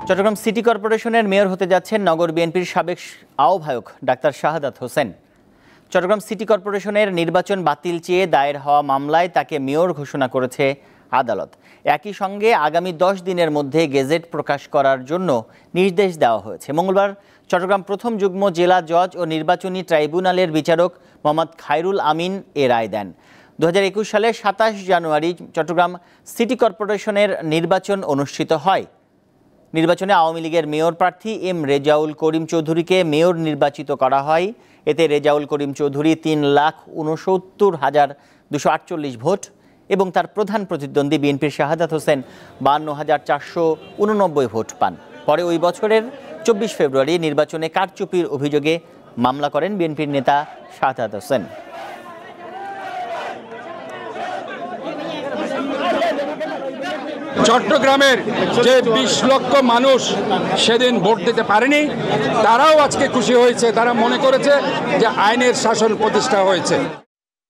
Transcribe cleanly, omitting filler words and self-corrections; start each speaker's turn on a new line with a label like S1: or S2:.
S1: Chittagong city কর্পোরেশনের mayor হতে যাচ্ছেন নগর বিএনপির সাবেক আহ্বায়ক ডাক্তার শাহাদাত হোসেন। চট্টগ্রাম সিটি কর্পোরেশনের নির্বাচন বাতিল চেয়ে দায়ের হওয়া মামলায় তাকে মেয়র ঘোষণা করেছে আদালত। একই সঙ্গে আগামী 10 দিনের মধ্যে গেজেট প্রকাশ করার জন্য নির্দেশ দেওয়া হয়েছে। মঙ্গলবার চট্টগ্রাম প্রথম যুগ্ম জেলা জজ ও নির্বাচনী ট্রাইব্যুনালের বিচারক মোহাম্মদ খায়রুল আমিন এ রায় দেন। 2021 সালের 27 জানুয়ারি চট্টগ্রাম সিটি কর্পোরেশনের নির্বাচন অনুষ্ঠিত হয়। নির্বাচনে আওয়ামী লীগের মেয়র প্রার্থী এম রেজাউল করিম চৌধুরীকে মেয়র নির্বাচিত করা হয়। এতে রেজাউল করিম চৌধুরী 3,69,248 ভোট এবং তার প্রধান প্রতিদ্বন্দ্বী বিএনপির শাহাদাত হোসেন 52,489 ভোট পান। পরে ওই বছরের 24 ফেব্রুয়ারি নির্বাচনে কারচুপির অভিযোগে মামলা করেন বিএনপির নেতা শাহাদাত হোসেন।
S2: চট্টগ্রামের যে 20 লক্ষ মানুষ সেদিন ভোট দিতে পারেনি, তারাও আজকে খুশি হয়েছে। তারা মনে করেছে যে আইনের শাসন প্রতিষ্ঠা হয়েছে।